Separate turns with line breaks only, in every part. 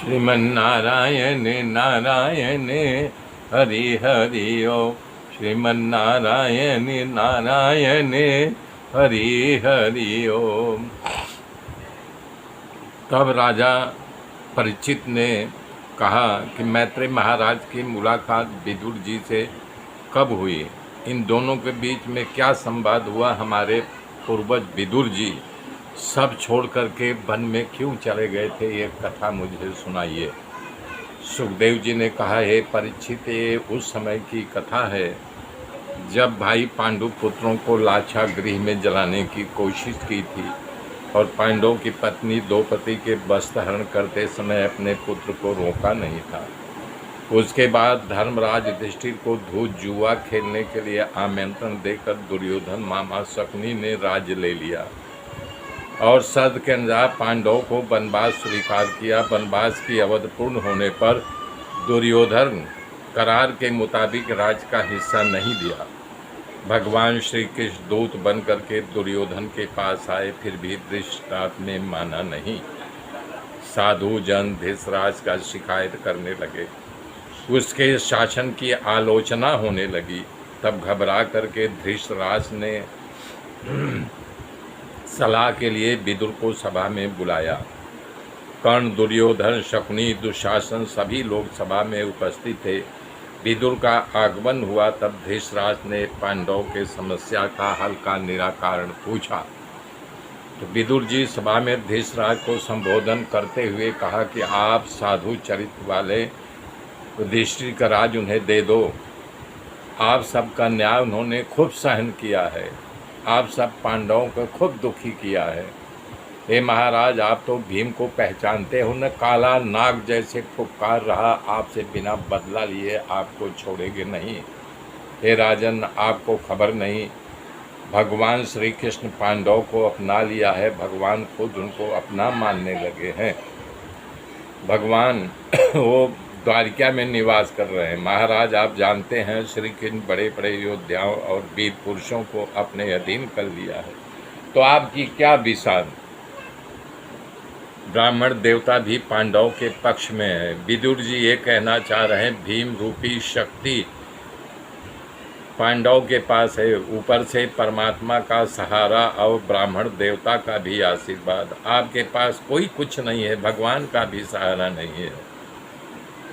श्रीमन्नारायण नारायण हरि हरि ओम। श्रीमन्नारायण नारायण हरि हरि ओम। तब राजा परीक्षित ने कहा कि मैत्रेय महाराज की मुलाकात विदुर जी से कब हुई, इन दोनों के बीच में क्या संवाद हुआ, हमारे पूर्वज विदुर जी सब छोड़ करके वन में क्यों चले गए थे, ये कथा मुझे सुनाइए। सुखदेव जी ने कहा, हे परीक्षित, ये उस समय की कथा है जब भाई पांडु पुत्रों को लाक्षागृह में जलाने की कोशिश की थी और पांडवों की पत्नी द्रौपदी के वस्त्र हरण करते समय अपने पुत्र को रोका नहीं था। उसके बाद धर्मराज युधिष्ठिर को धूत जुआ खेलने के लिए आमंत्रण देकर दुर्योधन मामा शकुनी ने राज्य ले लिया और शर्त के अनुसार पांडवों को वनवास स्वीकार किया। वनवास की अवधि पूर्ण होने पर दुर्योधन करार के मुताबिक राज्य का हिस्सा नहीं दिया। भगवान श्री कृष्ण दूत बन करके दुर्योधन के पास आए, फिर भी धृतराष्ट्र ने माना नहीं। साधु जन धृतराष्ट्र का शिकायत करने लगे, उसके शासन की आलोचना होने लगी। तब घबरा करके धृतराष्ट्र ने सलाह के लिए विदुर को सभा में बुलाया। कर्ण, दुर्योधन, शकुनी, दुशासन सभी लोग सभा में उपस्थित थे। विदुर का आगमन हुआ तब धृतराष्ट्र ने पांडवों के समस्या का हल का निराकरण पूछा। तो विदुर जी सभा में धृतराष्ट्र को संबोधन करते हुए कहा कि आप साधु चरित्र वाले, युधिष्ठिर का राज उन्हें दे दो। आप सबका न्याय उन्होंने खूब सहन किया है, आप सब पांडवों को खूब दुखी किया है। हे महाराज, आप तो भीम को पहचानते हो न, काला नाग जैसे फुफकार रहा, आपसे बिना बदला लिए आपको छोड़ेंगे नहीं। हे राजन, आपको खबर नहीं, भगवान श्री कृष्ण पांडवों को अपना लिया है, भगवान खुद उनको अपना मानने लगे हैं। भगवान वो द्वारिका में निवास कर रहे हैं। महाराज, आप जानते हैं श्री कृष्ण बड़े बड़े योद्धाओं और वीर पुरुषों को अपने अधीन कर लिया है, तो आपकी क्या विषाद। ब्राह्मण देवता भी पांडवों के पक्ष में है। विदुर जी ये कहना चाह रहे हैं, भीम रूपी शक्ति पांडवों के पास है, ऊपर से परमात्मा का सहारा और ब्राह्मण देवता का भी आशीर्वाद। आपके पास कोई कुछ नहीं है, भगवान का भी सहारा नहीं है।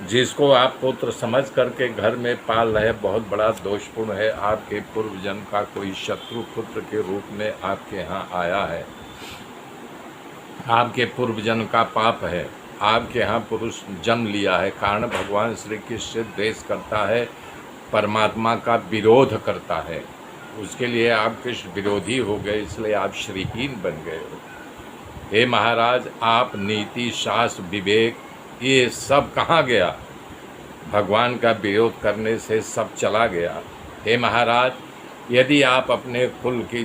जिसको आप पुत्र समझ करके घर में पाल रहे, बहुत बड़ा दोषपूर्ण है। आपके पूर्वजन्म का कोई शत्रु पुत्र के रूप में आपके यहाँ आया है, आपके पूर्वजन्म का पाप है। आपके यहाँ पुरुष जन्म लिया है, कारण भगवान श्री कृष्ण से द्वेष करता है, परमात्मा का विरोध करता है, उसके लिए आप कृष्ण विरोधी हो गए, इसलिए आप श्रीहीन बन गए हो। हे महाराज, आप नीति, शास्त्र, विवेक ये सब कहाँ गया? भगवान का विरोध करने से सब चला गया। हे महाराज, यदि आप अपने कुल की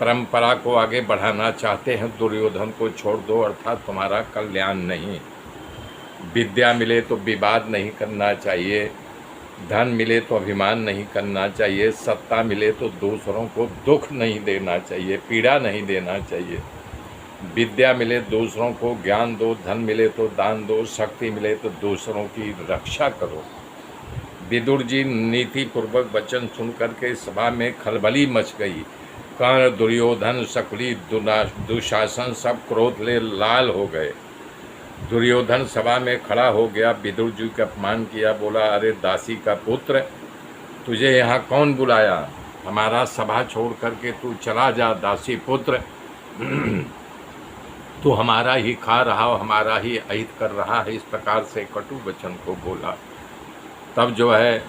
परंपरा को आगे बढ़ाना चाहते हैं, दुर्योधन को छोड़ दो, अर्थात तुम्हारा कल्याण नहीं। विद्या मिले तो विवाद नहीं करना चाहिए, धन मिले तो अभिमान नहीं करना चाहिए, सत्ता मिले तो दूसरों को दुख नहीं देना चाहिए, पीड़ा नहीं देना चाहिए। विद्या मिले दूसरों को ज्ञान दो, धन मिले तो दान दो, शक्ति मिले तो दूसरों की रक्षा करो। विदुर जी नीति पूर्वक वचन सुन करके सभा में खलबली मच गई। कर्ण, दुर्योधन, शकुनी, दुशासन सब क्रोध ले लाल हो गए। दुर्योधन सभा में खड़ा हो गया, विदुर जी का अपमान किया, बोला, अरे दासी का पुत्र, तुझे यहाँ कौन बुलाया? हमारा सभा छोड़ करके तू चला जा, दासी पुत्र। तो हमारा ही खा रहा हो, हमारा ही अहित कर रहा है, इस प्रकार से कटु वचन को बोला। तब जो है